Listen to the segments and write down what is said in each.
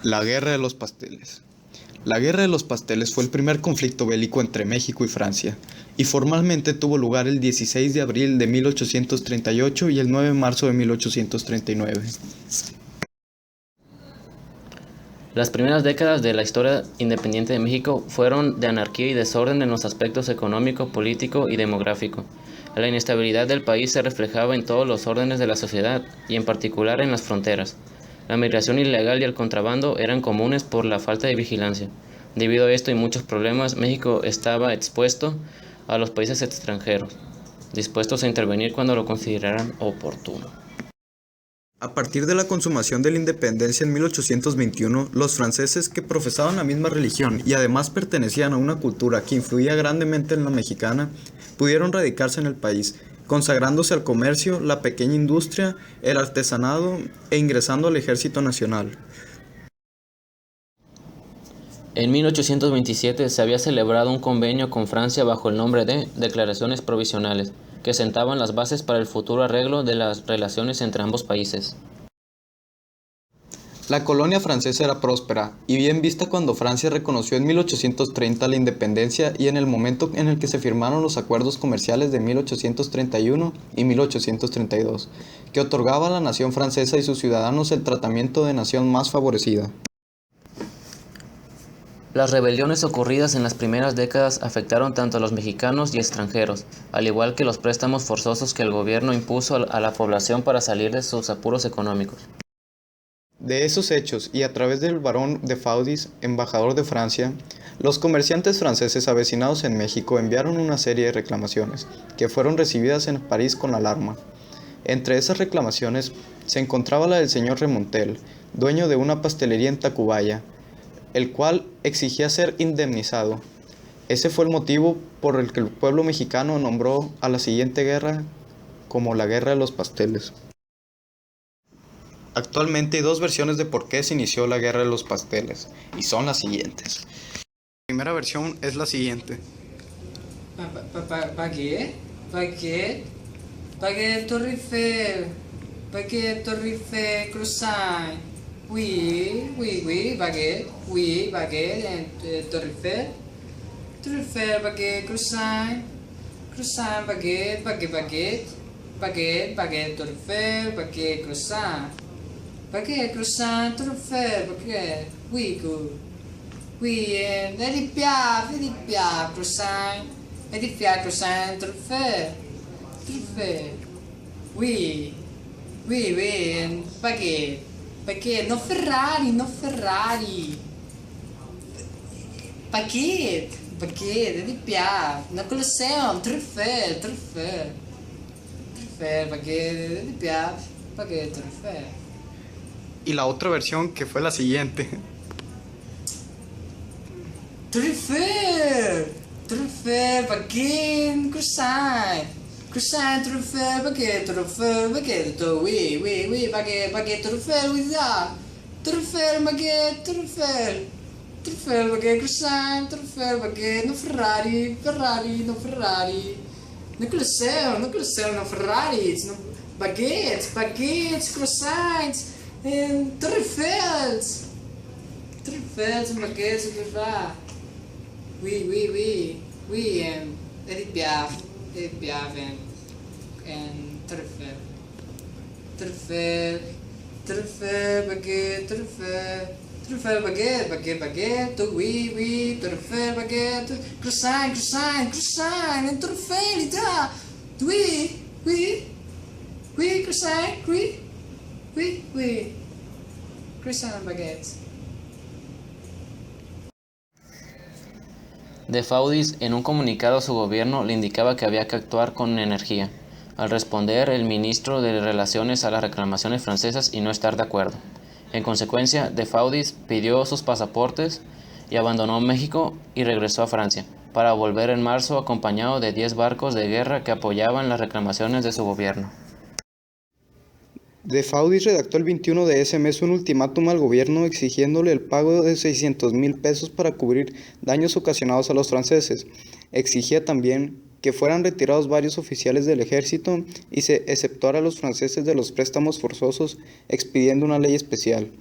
La Guerra de los Pasteles. La Guerra de los Pasteles fue el primer conflicto bélico entre México y Francia, y formalmente tuvo lugar el 16 de abril de 1838 y el 9 de marzo de 1839. Las primeras décadas de la historia independiente de México fueron de anarquía y desorden en los aspectos económico, político y demográfico. La inestabilidad del país se reflejaba en todos los órdenes de la sociedad y en particular en las fronteras. La migración ilegal y el contrabando eran comunes por la falta de vigilancia. Debido a esto y muchos problemas, México estaba expuesto a los países extranjeros, dispuestos a intervenir cuando lo consideraran oportuno. A partir de la consumación de la independencia en 1821, los franceses, que profesaban la misma religión y además pertenecían a una cultura que influía grandemente en la mexicana, pudieron radicarse en el país, consagrándose al comercio, la pequeña industria, el artesanado e ingresando al Ejército Nacional. En 1827 se había celebrado un convenio con Francia bajo el nombre de Declaraciones Provisionales, que sentaban las bases para el futuro arreglo de las relaciones entre ambos países. La colonia francesa era próspera y bien vista cuando Francia reconoció en 1830 la independencia y en el momento en el que se firmaron los acuerdos comerciales de 1831 y 1832, que otorgaba a la nación francesa y sus ciudadanos el tratamiento de nación más favorecida. Las rebeliones ocurridas en las primeras décadas afectaron tanto a los mexicanos y extranjeros, al igual que los préstamos forzosos que el gobierno impuso a la población para salir de sus apuros económicos. De esos hechos, y a través del barón de Faudis, embajador de Francia, los comerciantes franceses avecinados en México enviaron una serie de reclamaciones, que fueron recibidas en París con alarma. Entre esas reclamaciones se encontraba la del señor Remontel, dueño de una pastelería en Tacubaya, el cual exigía ser indemnizado. Ese fue el motivo por el que el pueblo mexicano nombró a la siguiente guerra como la Guerra de los Pasteles. Actualmente hay dos versiones de por qué se inició la Guerra de los Pasteles, y son las siguientes. La primera versión es la siguiente. Baguette, baguette Tour Eiffel, croissant. Oui, baguette, Tour Eiffel, baguette, croissant, baguette, Tour Eiffel, baguette, croissant, Tour Eiffel, baguette, Edith Piaf, croissant, Tour Eiffel, oui, baguette, no Ferrari, baguette, Edith Piaf, no Colosseum, Tour Eiffel, baguette, Edith Piaf, baguette, Tour Eiffel. Y la otra versión que fue la siguiente. Tour Eiffel, baguette, croissant, Tour Eiffel, baguette, oui, baguette, Tour Eiffel, oui, ça. Tour Eiffel, baguette, croissant, Tour Eiffel, baguette, no Ferrari, no Colosseum, no Ferrari, no baguette, croissant, Tour Eiffel, baguette, oui, Edith Piaf, and Tour Eiffel, baguette, oui, Tour Eiffel, baguette, croissant, and Tour Eiffel, là, oui, croissant, oui, croissant, baguette. De Faudis, en un comunicado a su gobierno, le indicaba que había que actuar con energía. Al responder, el ministro de Relaciones a las reclamaciones francesas y no estar de acuerdo. En consecuencia, De Faudis pidió sus pasaportes y abandonó México y regresó a Francia, para volver en marzo acompañado de 10 barcos de guerra que apoyaban las reclamaciones de su gobierno. De Faudis redactó el 21 de ese mes un ultimátum al gobierno exigiéndole el pago de 600,000 pesos para cubrir daños ocasionados a los franceses. Exigía también que fueran retirados varios oficiales del ejército y se exceptuara a los franceses de los préstamos forzosos, expidiendo una ley especial.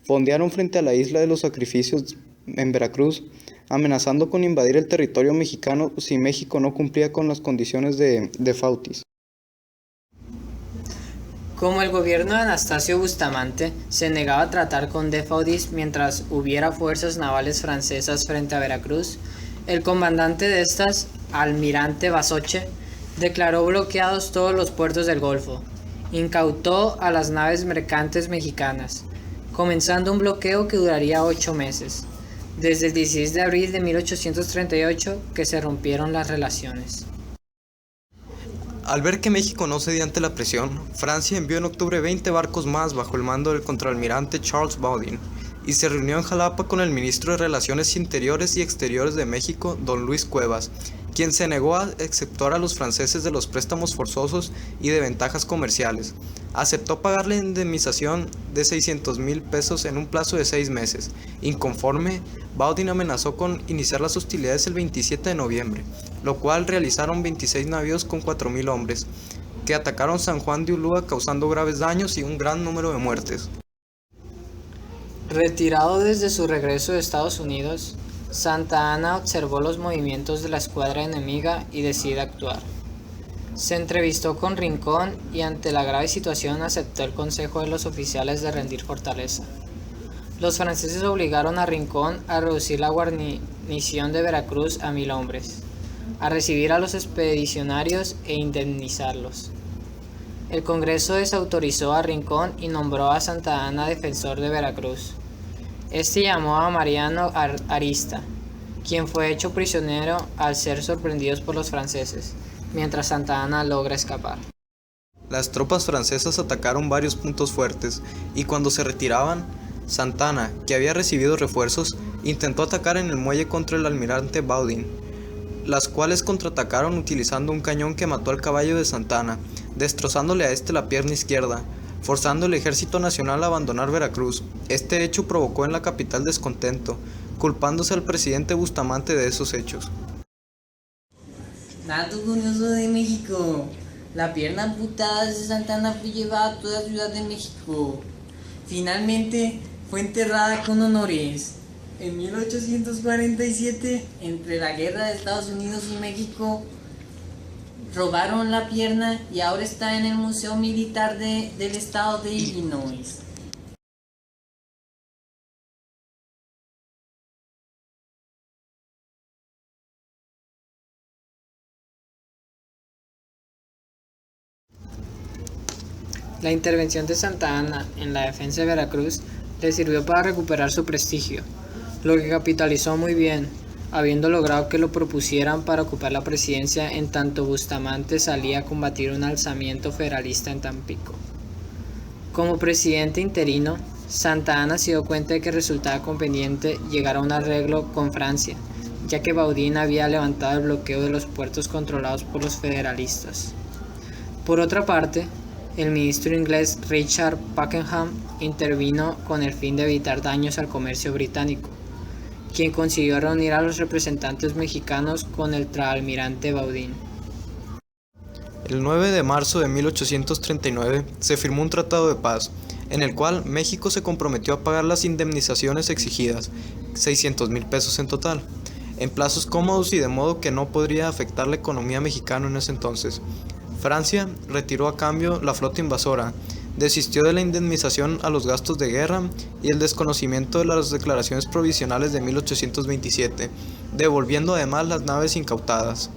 fondearon frente a la isla de los Sacrificios en Veracruz, amenazando con invadir el territorio mexicano si México no cumplía con las condiciones de Fotis. Como el gobierno de Anastasio Bustamante se negaba a tratar con de Fotis mientras hubiera fuerzas navales francesas frente a Veracruz, el comandante de estas, almirante Basoche, declaró bloqueados todos los puertos del Golfo, incautó a las naves mercantes mexicanas, comenzando un bloqueo que duraría 8 meses, desde el 16 de abril de 1838 que se rompieron las relaciones. Al ver que México no cedía ante la presión, Francia envió en octubre 20 barcos más bajo el mando del contraalmirante Charles Baudin y se reunió en Jalapa con el ministro de Relaciones Interiores y Exteriores de México, don Luis Cuevas, quien se negó a exceptuar a los franceses de los préstamos forzosos y de ventajas comerciales. Aceptó pagar la indemnización de 600,000 pesos en un plazo de 6 meses. Inconforme, Baudin amenazó con iniciar las hostilidades el 27 de noviembre, lo cual realizaron 26 navíos con 4,000 hombres, que atacaron San Juan de Ulúa causando graves daños y un gran número de muertes. Retirado desde su regreso de Estados Unidos, Santa Anna observó los movimientos de la escuadra enemiga y decide actuar. Se entrevistó con Rincón y ante la grave situación aceptó el consejo de los oficiales de rendir fortaleza. Los franceses obligaron a Rincón a reducir la guarnición de Veracruz a 1,000 hombres, a recibir a los expedicionarios e indemnizarlos. El Congreso desautorizó a Rincón y nombró a Santa Anna defensor de Veracruz. Este llamó a Mariano Arista, quien fue hecho prisionero al ser sorprendidos por los franceses, mientras Santa Anna logra escapar. Las tropas francesas atacaron varios puntos fuertes y cuando se retiraban, Santa Anna, que había recibido refuerzos, intentó atacar en el muelle contra el almirante Baudin, las cuales contraatacaron utilizando un cañón que mató al caballo de Santa Anna, destrozándole a este la pierna izquierda, forzando al Ejército Nacional a abandonar Veracruz. Este hecho provocó en la capital descontento, culpándose al presidente Bustamante de esos hechos. Dato curioso de México. La pierna amputada de Santa Anna fue llevada a toda Ciudad de México. Finalmente fue enterrada con honores. En 1847, entre la guerra de Estados Unidos y México, robaron la pierna y ahora está en el Museo Militar del Estado de Illinois. La intervención de Santa Anna en la defensa de Veracruz le sirvió para recuperar su prestigio, lo que capitalizó muy bien, habiendo logrado que lo propusieran para ocupar la presidencia en tanto Bustamante salía a combatir un alzamiento federalista en Tampico. Como presidente interino, Santa Anna se dio cuenta de que resultaba conveniente llegar a un arreglo con Francia, ya que Baudin había levantado el bloqueo de los puertos controlados por los federalistas. Por otra parte, el ministro inglés Richard Pakenham intervino con el fin de evitar daños al comercio británico, quien consiguió reunir a los representantes mexicanos con el almirante Baudin. El 9 de marzo de 1839 se firmó un tratado de paz, en el cual México se comprometió a pagar las indemnizaciones exigidas, 600,000 pesos en total, en plazos cómodos y de modo que no podría afectar la economía mexicana en ese entonces. Francia retiró a cambio la flota invasora, desistió de la indemnización a los gastos de guerra y el desconocimiento de las declaraciones provisionales de 1827, devolviendo además las naves incautadas.